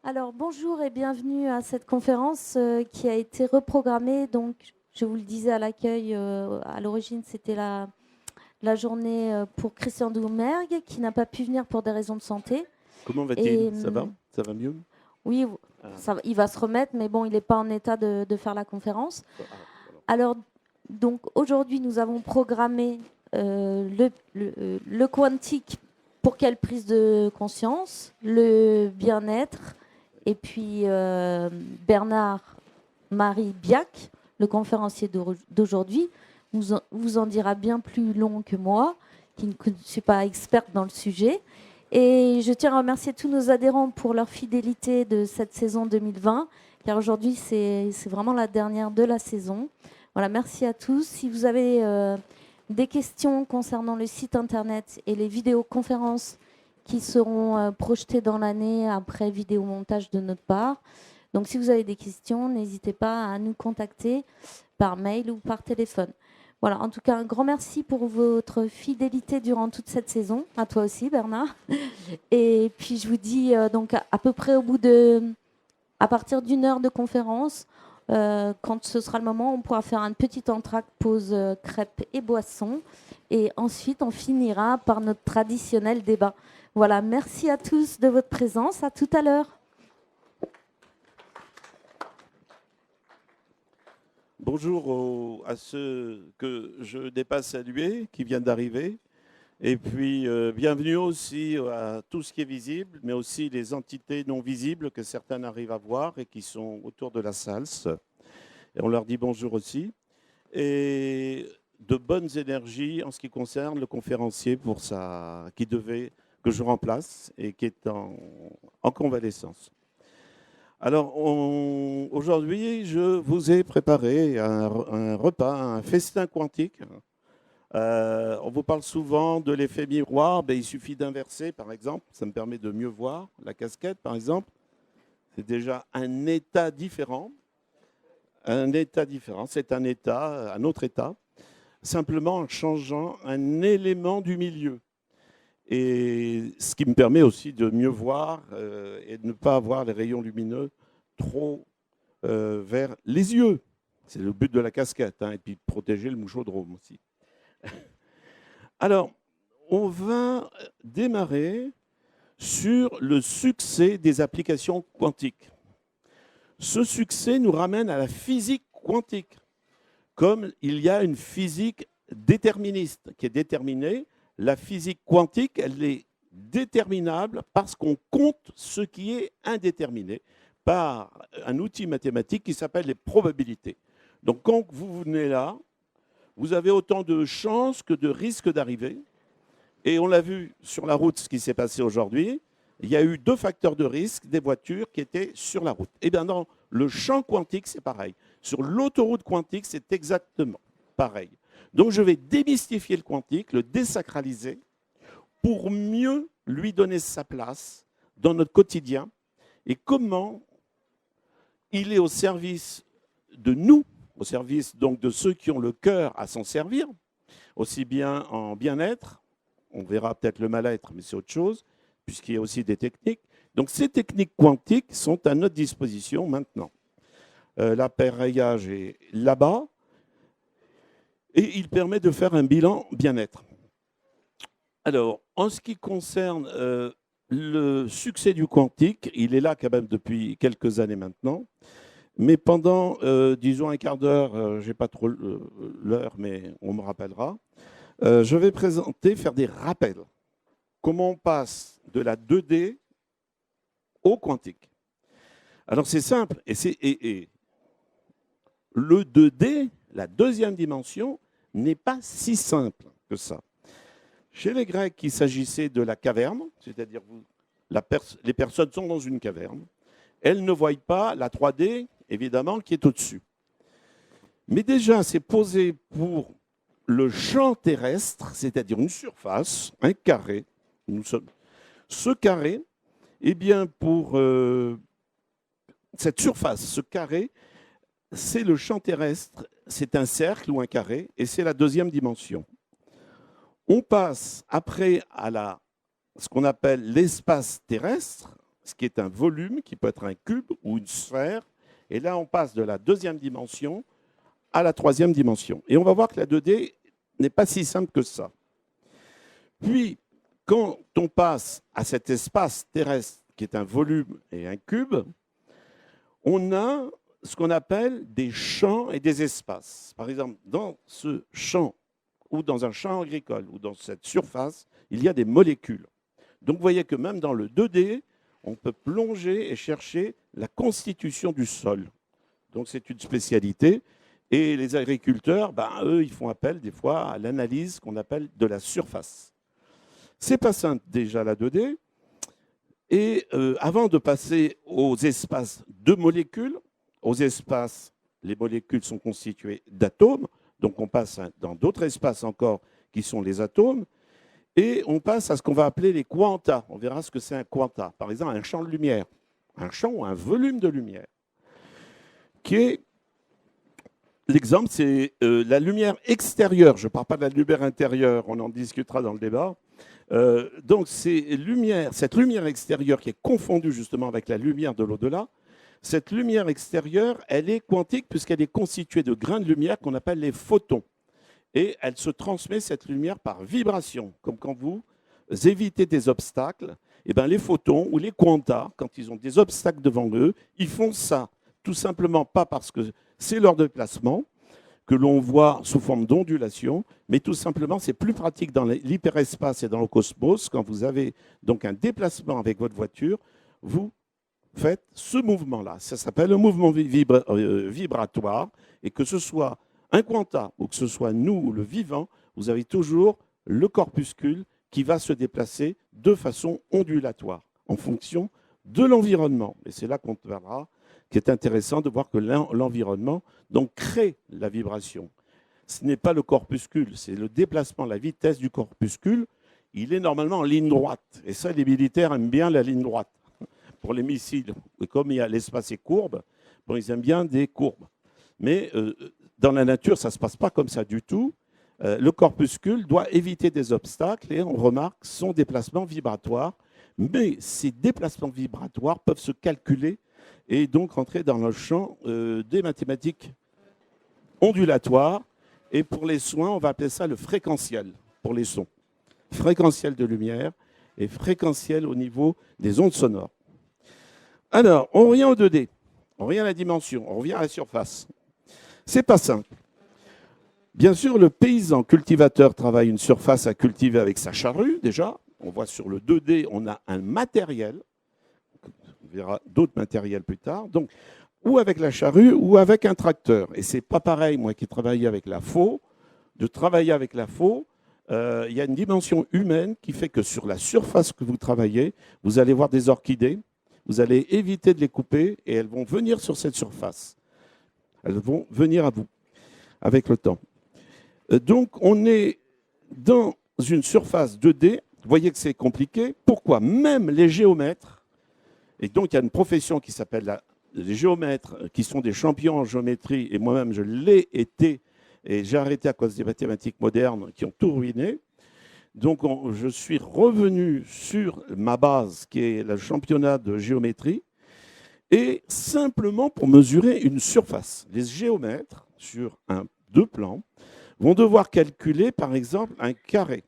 Alors bonjour et bienvenue à cette conférence qui a été reprogrammée. Donc, je vous le disais à l'accueil, à l'origine, c'était la journée pour Christian Doumergue qui n'a pas pu venir pour des raisons de santé. Comment va-t-il? Ça va? Ça va mieux? Oui, il va se remettre, mais bon, il n'est pas en état de faire la conférence. Alors, donc aujourd'hui, nous avons programmé le quantique pour quelle prise de conscience, le bien-être, et puis Bernard-Marie Biac, le conférencier d'aujourd'hui, vous en dira bien plus long que moi, qui ne suis pas experte dans le sujet. Et je tiens à remercier tous nos adhérents pour leur fidélité de cette saison 2020, car aujourd'hui, c'est vraiment la dernière de la saison. Voilà, merci à tous. Si vous avez des questions concernant le site internet et les vidéoconférences qui seront projetées dans l'année après vidéomontage de notre part. Donc si vous avez des questions, n'hésitez pas à nous contacter par mail ou par téléphone. Voilà, en tout cas, un grand merci pour votre fidélité durant toute cette saison. À toi aussi, Bernard. Et puis je vous dis donc à peu près à partir d'une heure de conférence, quand ce sera le moment, on pourra faire un petit entracte, pause crêpes et boissons. Et ensuite, on finira par notre traditionnel débat. Voilà, merci à tous de votre présence. À tout à l'heure. Bonjour à ceux que je n'ai pas salués, qui viennent d'arriver. Et puis, bienvenue aussi à tout ce qui est visible, mais aussi les entités non visibles que certains arrivent à voir et qui sont autour de la salle. Et on leur dit bonjour aussi. Et de bonnes énergies en ce qui concerne le conférencier que je remplace et qui est en convalescence. Alors, aujourd'hui, je vous ai préparé un repas, un festin quantique. On vous parle souvent de l'effet miroir. Il suffit d'inverser, par exemple. Ça me permet de mieux voir la casquette, par exemple. C'est déjà un état différent. Un état différent, c'est un autre état, simplement en changeant un élément du milieu. Et ce qui me permet aussi de mieux voir et de ne pas avoir les rayons lumineux trop vers les yeux. C'est le but de la casquette, et puis de protéger le mouchodrome aussi. Alors, on va démarrer sur le succès des applications quantiques. Ce succès nous ramène à la physique quantique, comme il y a une physique déterministe qui est déterminée. La physique quantique, elle est déterminable parce qu'on compte ce qui est indéterminé par un outil mathématique qui s'appelle les probabilités. Donc quand vous venez là, vous avez autant de chances que de risques d'arriver. Et on l'a vu sur la route, ce qui s'est passé aujourd'hui. Il y a eu 2 facteurs de risque des voitures qui étaient sur la route. Et bien dans le champ quantique, c'est pareil. Sur l'autoroute quantique, c'est exactement pareil. Donc je vais démystifier le quantique, le désacraliser, pour mieux lui donner sa place dans notre quotidien et comment il est au service de nous, au service donc de ceux qui ont le cœur à s'en servir, aussi bien en bien-être, on verra peut-être le mal-être, mais c'est autre chose, puisqu'il y a aussi des techniques. Donc ces techniques quantiques sont à notre disposition maintenant. L'appareillage est là-bas et il permet de faire un bilan bien-être. Alors, en ce qui concerne le succès du quantique, il est là quand même depuis quelques années maintenant, mais pendant, disons, un quart d'heure, je n'ai pas trop l'heure, mais on me rappellera, je vais faire des rappels. Comment on passe de la 2D au quantique. Alors c'est simple, et le 2D, la deuxième dimension, n'est pas si simple que ça. Chez les Grecs, il s'agissait de la caverne, c'est-à-dire les personnes sont dans une caverne, elles ne voient pas la 3D, évidemment, qui est au-dessus. Mais déjà, c'est posé pour le champ terrestre, c'est-à-dire une surface, un carré. Ce carré, eh bien, pour cette surface, ce carré, c'est le champ terrestre, c'est un cercle ou un carré, et c'est la deuxième dimension. On passe après à ce qu'on appelle l'espace terrestre, ce qui est un volume, qui peut être un cube ou une sphère, et là on passe de la deuxième dimension à la troisième dimension. Et on va voir que la 2D n'est pas si simple que ça. Puis, quand on passe à cet espace terrestre, qui est un volume et un cube, on a ce qu'on appelle des champs et des espaces. Par exemple, dans ce champ, ou dans un champ agricole, ou dans cette surface, il y a des molécules. Donc vous voyez que même dans le 2D, on peut plonger et chercher la constitution du sol. Donc c'est une spécialité. Et les agriculteurs, eux, ils font appel des fois à l'analyse qu'on appelle de la surface. C'est pas simple déjà la 2D. Et avant de passer aux espaces de molécules, aux espaces, les molécules sont constituées d'atomes, donc on passe dans d'autres espaces encore qui sont les atomes, et on passe à ce qu'on va appeler les quanta. On verra ce que c'est un quanta. Par exemple, un champ de lumière, un champ ou un volume de lumière, qui est, l'exemple, c'est la lumière extérieure. Je ne parle pas de la lumière intérieure, on en discutera dans le débat. Donc cette lumière extérieure qui est confondue justement avec la lumière de l'au-delà, cette lumière extérieure, elle est quantique puisqu'elle est constituée de grains de lumière qu'on appelle les photons. Et elle se transmet, cette lumière, par vibration. Comme quand vous évitez des obstacles, et bien les photons ou les quantas, quand ils ont des obstacles devant eux, ils font ça. Tout simplement pas parce que c'est leur déplacement, que l'on voit sous forme d'ondulation, mais tout simplement, c'est plus pratique dans l'hyperespace et dans le cosmos. Quand vous avez donc un déplacement avec votre voiture, vous faites ce mouvement-là. Ça s'appelle un mouvement vibratoire. Et que ce soit un quanta ou que ce soit nous ou le vivant, vous avez toujours le corpuscule qui va se déplacer de façon ondulatoire en fonction de l'environnement. Et c'est là qu'on verra qu'il est intéressant de voir que l'environnement donc crée la vibration. Ce n'est pas le corpuscule, c'est le déplacement, la vitesse du corpuscule. Il est normalement en ligne droite. Et ça, les militaires aiment bien la ligne droite. Pour les missiles, et comme l'espace est courbe, bon, ils aiment bien des courbes. Mais dans la nature, ça ne se passe pas comme ça du tout. Le corpuscule doit éviter des obstacles et on remarque son déplacement vibratoire. Mais ces déplacements vibratoires peuvent se calculer et donc rentrer dans le champ des mathématiques ondulatoires. Et pour les soins, on va appeler ça le fréquentiel pour les sons. Fréquentiel de lumière et fréquentiel au niveau des ondes sonores. Alors, on revient au 2D, on revient à la dimension, on revient à la surface. C'est pas simple. Bien sûr, le paysan cultivateur travaille une surface à cultiver avec sa charrue, déjà. On voit sur le 2D, on a un matériel. On verra d'autres matériels plus tard. Donc, ou avec la charrue ou avec un tracteur. Et c'est pas pareil, moi qui travaille avec la faux, de travailler avec la faux. Il y a une dimension humaine qui fait que sur la surface que vous travaillez, vous allez voir des orchidées. Vous allez éviter de les couper et elles vont venir sur cette surface. Elles vont venir à vous avec le temps. Donc, on est dans une surface 2D. Vous voyez que c'est compliqué. Pourquoi? Même les géomètres, et donc il y a une profession qui s'appelle les géomètres, qui sont des champions en géométrie, et moi-même je l'ai été, et j'ai arrêté à cause des mathématiques modernes qui ont tout ruiné. Donc, je suis revenu sur ma base, qui est le championnat de géométrie, et simplement pour mesurer une surface. Les géomètres, sur deux plans, vont devoir calculer, par exemple, un carré.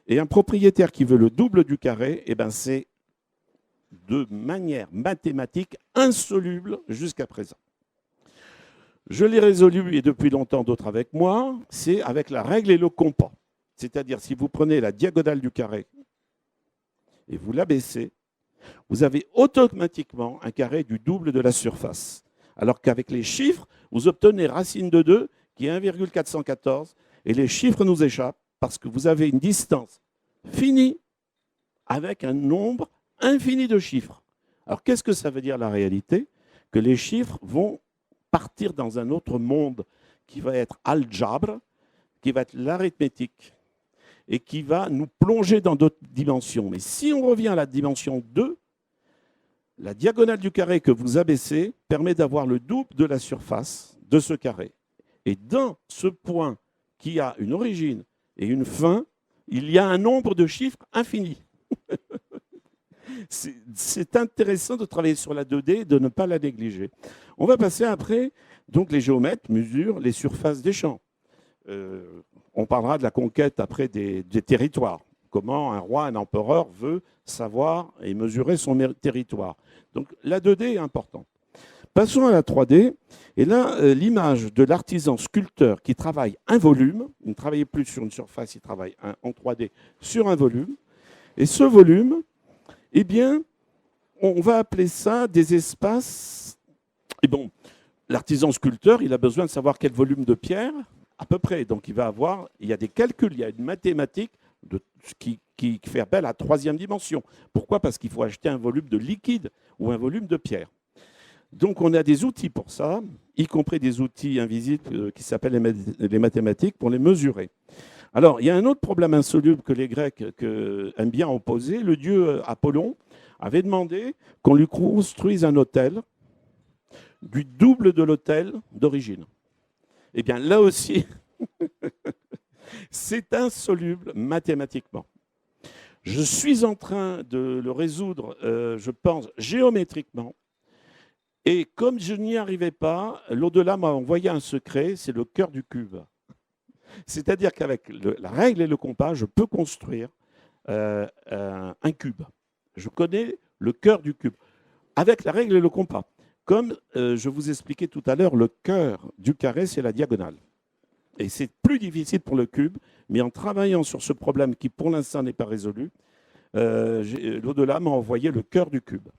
Et un propriétaire qui veut le double du carré, eh ben, c'est de manière mathématique insoluble jusqu'à présent. Je l'ai résolu, et depuis longtemps d'autres avec moi, c'est avec la règle et le compas. C'est-à-dire, si vous prenez la diagonale du carré et vous l'abaissez, vous avez automatiquement un carré du double de la surface. Alors qu'avec les chiffres, vous obtenez racine de 2, qui est 1,414, et les chiffres nous échappent parce que vous avez une distance finie avec un nombre infini de chiffres. Alors, qu'est-ce que ça veut dire la réalité? Que les chiffres vont partir dans un autre monde qui va être algèbre, qui va être l'arithmétique et qui va nous plonger dans d'autres dimensions. Mais si on revient à la dimension 2, la diagonale du carré que vous abaissez permet d'avoir le double de la surface de ce carré. Et dans ce point qui a une origine et une fin, il y a un nombre de chiffres infini. C'est intéressant de travailler sur la 2D et de ne pas la négliger. On va passer après, donc les géomètres mesurent les surfaces des champs. On parlera de la conquête après des territoires. Comment un roi, un empereur veut savoir et mesurer son territoire. Donc la 2D est importante. Passons à la 3D. Et là, l'image de l'artisan sculpteur qui travaille un volume, il ne travaille plus sur une surface, il travaille en 3D sur un volume. Et ce volume, eh bien, on va appeler ça des espaces. Et bon, l'artisan sculpteur, il a besoin de savoir quel volume de pierre, à peu près. Donc il y a des calculs, il y a une mathématique qui fait appel à la 3e dimension. Pourquoi? Parce qu'il faut acheter un volume de liquide ou un volume de pierre. Donc on a des outils pour ça, y compris des outils invisibles qui s'appellent les mathématiques pour les mesurer. Alors, il y a un autre problème insoluble que les Grecs aiment bien en poser. Le dieu Apollon avait demandé qu'on lui construise un autel du double de l'autel d'origine. Eh bien, là aussi, c'est insoluble mathématiquement. Je suis en train de le résoudre, je pense, géométriquement. Et comme je n'y arrivais pas, l'au-delà m'a envoyé un secret, c'est le cœur du cube. C'est-à-dire qu'avec la règle et le compas, je peux construire un cube. Je connais le cœur du cube, avec la règle et le compas. Comme je vous expliquais tout à l'heure, le cœur du carré, c'est la diagonale. Et c'est plus difficile pour le cube, mais en travaillant sur ce problème qui, pour l'instant, n'est pas résolu, l'au-delà m'a envoyé le cœur du cube.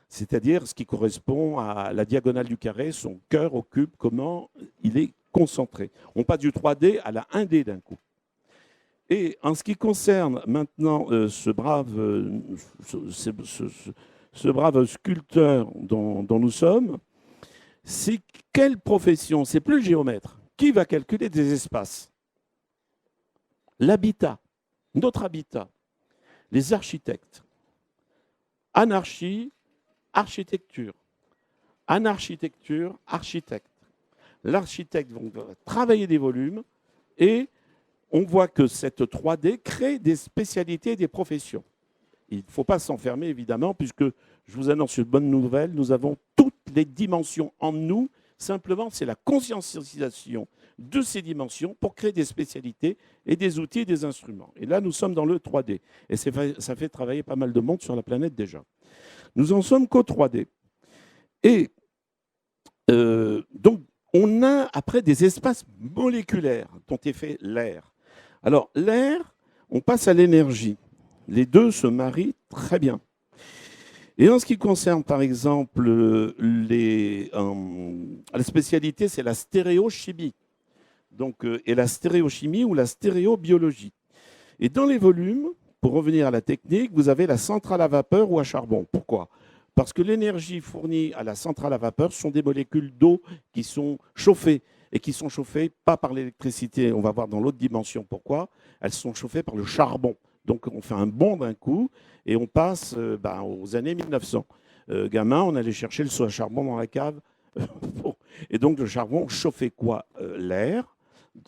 C'est-à-dire ce qui correspond à la diagonale du carré, son cœur au cube, comment il est concentré. On passe du 3D à la 1D d'un coup. Et en ce qui concerne maintenant ce brave sculpteur dont nous sommes, c'est quelle profession? C'est plus le géomètre. Qui va calculer des espaces? L'habitat, notre habitat, les architectes. Anarchie, architecture. Anarchitecture, architecte. L'architecte va travailler des volumes et on voit que cette 3D crée des spécialités et des professions. Il ne faut pas s'enfermer, évidemment, puisque je vous annonce une bonne nouvelle, nous avons toutes les dimensions en nous. Simplement, c'est la conscientisation de ces dimensions pour créer des spécialités et des outils et des instruments. Et là, nous sommes dans le 3D. Et ça fait travailler pas mal de monde sur la planète déjà. Nous en sommes qu'au 3D. Et donc, on a après des espaces moléculaires dont est fait l'air. Alors, l'air, on passe à l'énergie. Les deux se marient très bien. Et en ce qui concerne, par exemple, la spécialité, c'est la stéréochimie. Donc, et la stéréochimie ou la stéréobiologie. Et dans les volumes, pour revenir à la technique, vous avez la centrale à vapeur ou à charbon. Pourquoi? Parce que l'énergie fournie à la centrale à vapeur sont des molécules d'eau qui sont chauffées et qui sont chauffées pas par l'électricité. On va voir dans l'autre dimension pourquoi. Elles sont chauffées par le charbon. Donc on fait un bond d'un coup et on passe aux années 1900. Gamin, on allait chercher le seau à charbon dans la cave. Et donc le charbon chauffait quoi? L'air.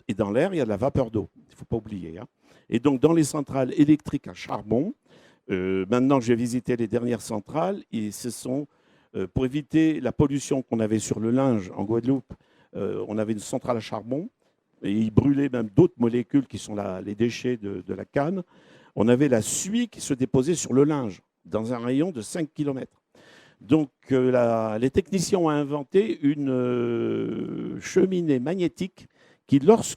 Et dans l'air, il y a de la vapeur d'eau. Il ne faut pas oublier. Hein. Et donc dans les centrales électriques à charbon, maintenant j'ai visité les dernières centrales et ce sont, pour éviter la pollution qu'on avait sur le linge en Guadeloupe, on avait une centrale à charbon et ils brûlaient même d'autres molécules qui sont les déchets de la canne. On avait la suie qui se déposait sur le linge dans un rayon de 5 km. Donc les techniciens ont inventé une cheminée magnétique qui, lorsque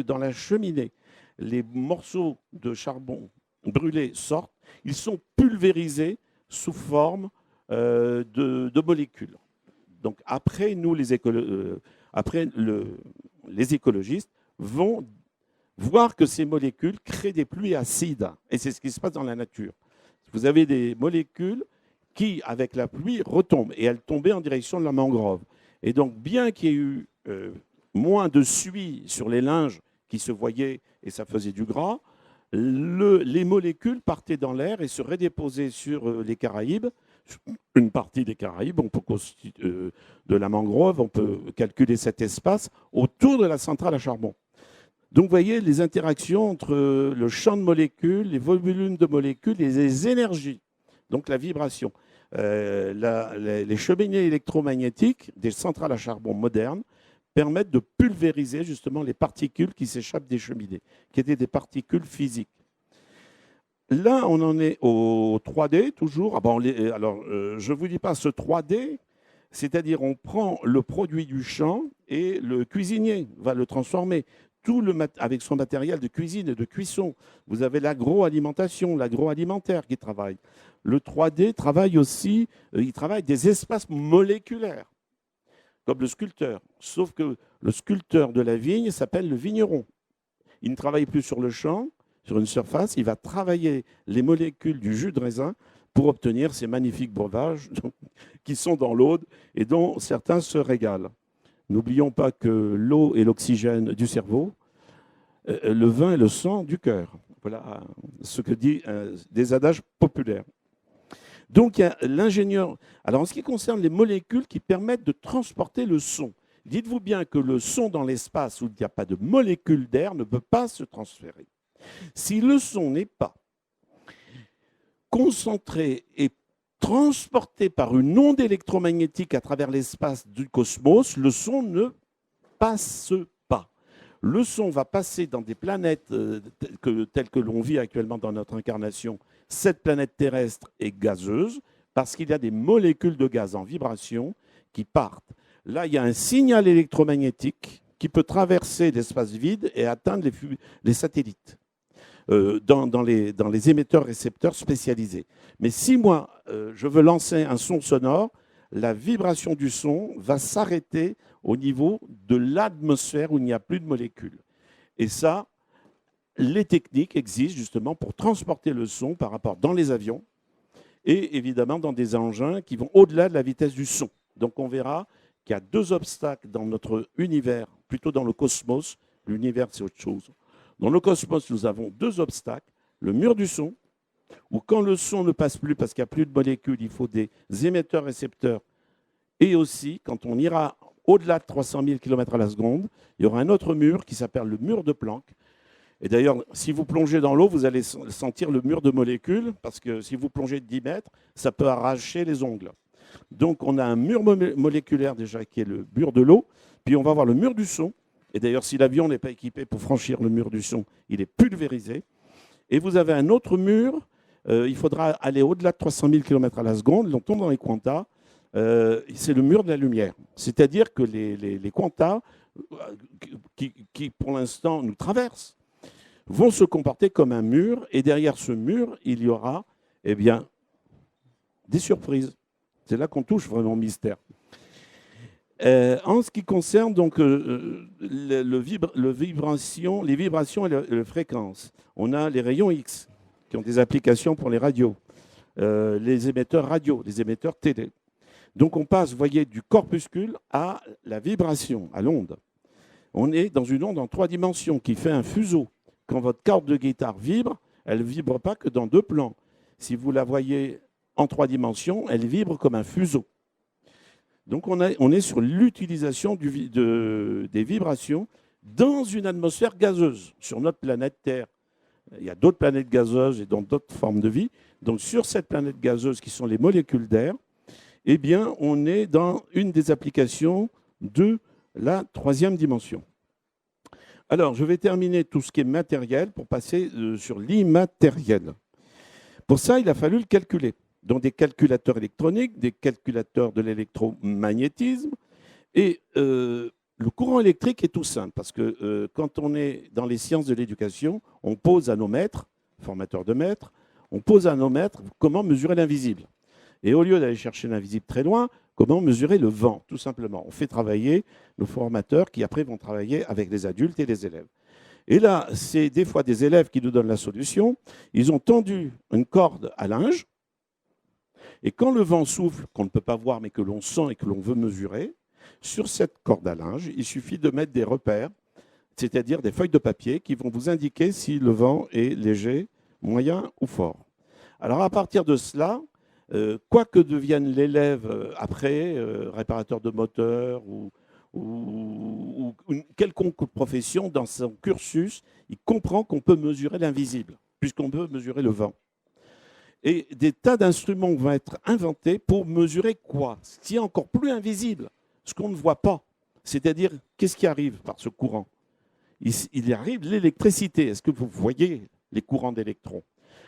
dans la cheminée, les morceaux de charbon brûlés sortent, ils sont pulvérisés sous forme de molécules. Donc après, nous, les écologistes vont voir que ces molécules créent des pluies acides. Et c'est ce qui se passe dans la nature. Vous avez des molécules qui, avec la pluie, retombent. Et elles tombaient en direction de la mangrove. Et donc, bien qu'il y ait eu moins de suie sur les linges qui se voyaient et ça faisait du gras. Les molécules partaient dans l'air et se redéposaient sur les Caraïbes. Une partie des Caraïbes, on peut de la mangrove, on peut calculer cet espace autour de la centrale à charbon. Donc, vous voyez les interactions entre le champ de molécules, les volumes de molécules et les énergies, donc la vibration. Les cheminées électromagnétiques des centrales à charbon modernes permettent de pulvériser justement les particules qui s'échappent des cheminées, qui étaient des particules physiques. Là, on en est au 3D, toujours. Je ne vous dis pas ce 3D, c'est-à-dire on prend le produit du champ et le cuisinier va le transformer. Avec son matériel de cuisine et de cuisson. Vous avez l'agroalimentation, l'agroalimentaire qui travaille. Le 3D travaille aussi, il travaille des espaces moléculaires, comme le sculpteur. Sauf que le sculpteur de la vigne s'appelle le vigneron. Il ne travaille plus sur le champ, sur une surface, il va travailler les molécules du jus de raisin pour obtenir ces magnifiques breuvages qui sont dans l'aude et dont certains se régalent. N'oublions pas que l'eau est l'oxygène du cerveau, le vin est le sang du cœur. Voilà ce que dit des adages populaires. Donc, il y a l'ingénieur. Alors, en ce qui concerne les molécules qui permettent de transporter le son, dites-vous bien que le son dans l'espace où il n'y a pas de molécules d'air ne peut pas se transférer. Si le son n'est pas concentré et transporté par une onde électromagnétique à travers l'espace du cosmos, le son ne passe pas. Le son va passer dans des planètes telles que l'on vit actuellement dans notre incarnation. Cette planète terrestre est gazeuse parce qu'il y a des molécules de gaz en vibration qui partent. Là, il y a un signal électromagnétique qui peut traverser l'espace vide et atteindre les satellites. Dans les émetteurs-récepteurs spécialisés. Mais si moi, je veux lancer un son sonore, la vibration du son va s'arrêter au niveau de l'atmosphère où il n'y a plus de molécules. Et ça, les techniques existent justement pour transporter le son par rapport dans les avions et évidemment dans des engins qui vont au-delà de la vitesse du son. Donc on verra qu'il y a deux obstacles dans notre univers, plutôt dans le cosmos. L'univers, c'est autre chose. Dans le cosmos, nous avons deux obstacles. Le mur du son, où quand le son ne passe plus parce qu'il n'y a plus de molécules, il faut des émetteurs-récepteurs. Et aussi, quand on ira au-delà de 300 000 km à la seconde, il y aura un autre mur qui s'appelle le mur de Planck. Et d'ailleurs, si vous plongez dans l'eau, vous allez sentir le mur de molécules, parce que si vous plongez de 10 mètres, ça peut arracher les ongles. Donc, on a un mur moléculaire déjà qui est le mur de l'eau, puis on va avoir le mur du son. Et d'ailleurs, si l'avion n'est pas équipé pour franchir le mur du son, il est pulvérisé. Et vous avez un autre mur, il faudra aller au-delà de 300 000 km à la seconde, on tombe dans les quantas, c'est le mur de la lumière. C'est-à-dire que les quantas, qui pour l'instant nous traversent, vont se comporter comme un mur, et derrière ce mur, il y aura des surprises. C'est là qu'on touche vraiment au mystère. En ce qui concerne donc les vibrations et les fréquences, on a les rayons X qui ont des applications pour les radios, les émetteurs radio, les émetteurs télé. Donc on passe, vous voyez, du corpuscule à la vibration, à l'onde. On est dans une onde en 3 dimensions qui fait un fuseau. Quand votre corde de guitare vibre, elle ne vibre pas que dans 2 plans. Si vous la voyez en 3 dimensions, elle vibre comme un fuseau. Donc on est sur l'utilisation des vibrations dans une atmosphère gazeuse, sur notre planète Terre. Il y a d'autres planètes gazeuses et dans d'autres formes de vie. Donc sur cette planète gazeuse qui sont les molécules d'air, eh bien on est dans une des applications de la 3e dimension. Alors je vais terminer tout ce qui est matériel pour passer sur l'immatériel. Pour ça, il a fallu le calculer. Donc des calculateurs électroniques, des calculateurs de l'électromagnétisme. Et le courant électrique est tout simple, parce que quand on est dans les sciences de l'éducation, on pose à nos maîtres, formateurs de maîtres, on pose à nos maîtres comment mesurer l'invisible. Et au lieu d'aller chercher l'invisible très loin, comment mesurer le vent, tout simplement. On fait travailler nos formateurs qui après vont travailler avec les adultes et les élèves. Et là, c'est des fois des élèves qui nous donnent la solution. Ils ont tendu une corde à linge, et quand le vent souffle, qu'on ne peut pas voir mais que l'on sent et que l'on veut mesurer, sur cette corde à linge, il suffit de mettre des repères c'est-à-dire des feuilles de papier qui vont vous indiquer si le vent est léger, moyen ou fort. Alors à partir de cela, quoi que devienne l'élève après, réparateur de moteur ou une quelconque profession, dans son cursus, il comprend qu'on peut mesurer l'invisible, puisqu'on peut mesurer le vent. Et des tas d'instruments vont être inventés pour mesurer quoi? Ce qui est encore plus invisible, ce qu'on ne voit pas. C'est-à-dire, qu'est-ce qui arrive par ce courant? Il arrive l'électricité. Est-ce que vous voyez les courants d'électrons?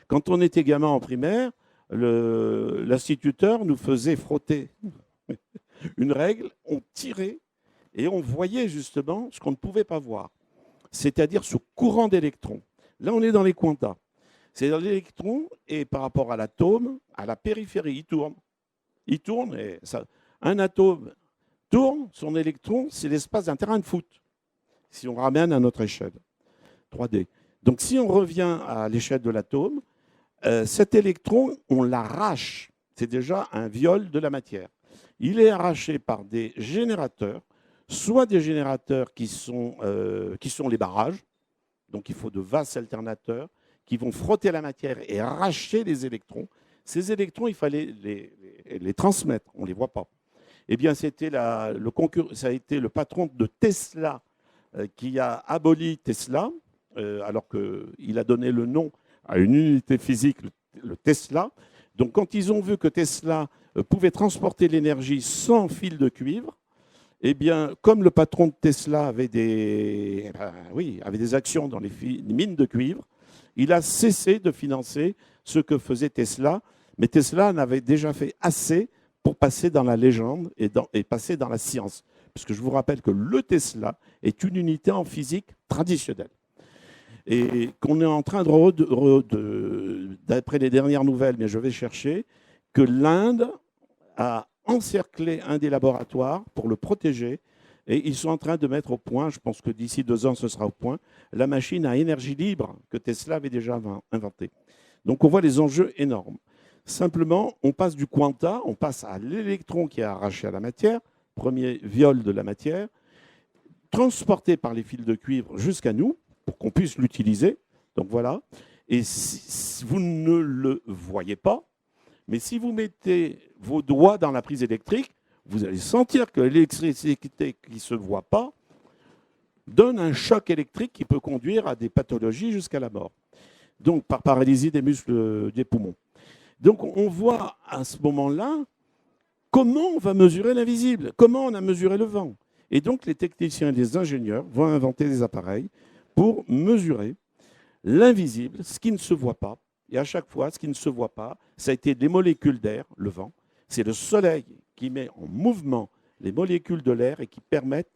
Quand on était gamin en primaire, l'instituteur nous faisait frotter une règle, on tirait et on voyait justement ce qu'on ne pouvait pas voir, c'est-à-dire ce courant d'électrons. Là, on est dans les quantas. C'est-à-dire l'électron et par rapport à l'atome, à la périphérie, il tourne. Il tourne et ça, un atome tourne, son électron, c'est l'espace d'un terrain de foot, si on ramène à notre échelle 3D. Donc si on revient à l'échelle de l'atome, cet électron, on l'arrache. C'est déjà un viol de la matière. Il est arraché par des générateurs, soit des générateurs qui sont les barrages, donc il faut de vastes alternateurs, qui vont frotter la matière et arracher les électrons. Ces électrons, il fallait les transmettre, on ne les voit pas. Eh bien, ça a été le patron de Tesla qui a aboli Tesla, alors qu'il a donné le nom à une unité physique, le Tesla. Donc, quand ils ont vu que Tesla pouvait transporter l'énergie sans fil de cuivre, eh bien, comme le patron de Tesla avait des actions dans les mines de cuivre, il a cessé de financer ce que faisait Tesla, mais Tesla en avait déjà fait assez pour passer dans la légende et passer dans la science. Parce que je vous rappelle que le Tesla est une unité en physique traditionnelle. Et qu'on est en train d'après les dernières nouvelles, mais je vais chercher, que l'Inde a encerclé un des laboratoires pour le protéger. Et ils sont en train de mettre au point, je pense que d'ici 2 ans, ce sera au point, la machine à énergie libre que Tesla avait déjà inventée. Donc on voit les enjeux énormes. Simplement, on passe du quanta, on passe à l'électron qui est arraché à la matière, premier viol de la matière, transporté par les fils de cuivre jusqu'à nous, pour qu'on puisse l'utiliser. Donc voilà. Et si vous ne le voyez pas, mais si vous mettez vos doigts dans la prise électrique, vous allez sentir que l'électricité qui ne se voit pas donne un choc électrique qui peut conduire à des pathologies jusqu'à la mort. Donc, par paralysie des muscles des poumons. Donc, on voit à ce moment-là comment on va mesurer l'invisible, comment on a mesuré le vent. Et donc, les techniciens et les ingénieurs vont inventer des appareils pour mesurer l'invisible, ce qui ne se voit pas. Et à chaque fois, ce qui ne se voit pas, ça a été des molécules d'air, le vent. C'est le soleil qui met en mouvement les molécules de l'air et qui permettent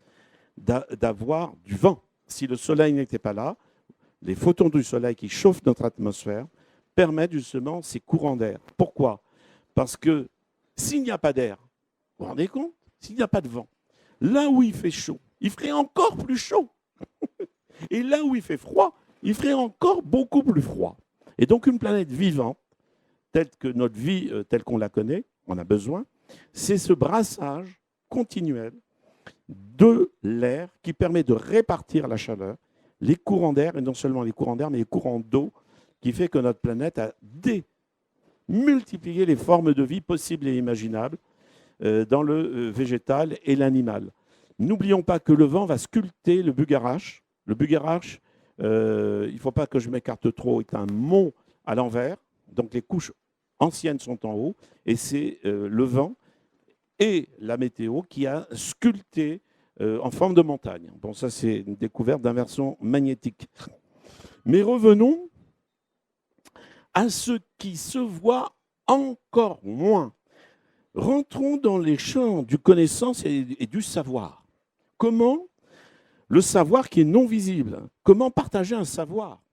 d'avoir du vent. Si le soleil n'était pas là, les photons du soleil qui chauffent notre atmosphère permettent justement ces courants d'air. Pourquoi? Parce que s'il n'y a pas d'air, vous vous rendez compte? S'il n'y a pas de vent, là où il fait chaud, il ferait encore plus chaud. Et là où il fait froid, il ferait encore beaucoup plus froid. Et donc une planète vivante, telle que notre vie, telle qu'on la connaît, on a besoin, c'est ce brassage continuel de l'air qui permet de répartir la chaleur, les courants d'air, et non seulement les courants d'air, mais les courants d'eau, qui fait que notre planète a démultiplié les formes de vie possibles et imaginables dans le végétal et l'animal. N'oublions pas que le vent va sculpter le Bugarache. Le Bugarache, il ne faut pas que je m'écarte trop, est un mont à l'envers, donc les couches anciennes sont en haut, et c'est le vent et la météo qui a sculpté en forme de montagne. Bon, ça c'est une découverte d'inversion magnétique. Mais revenons à ce qui se voit encore moins. Rentrons dans les champs du connaissance et du savoir. Comment le savoir qui est non visible? Comment partager un savoir?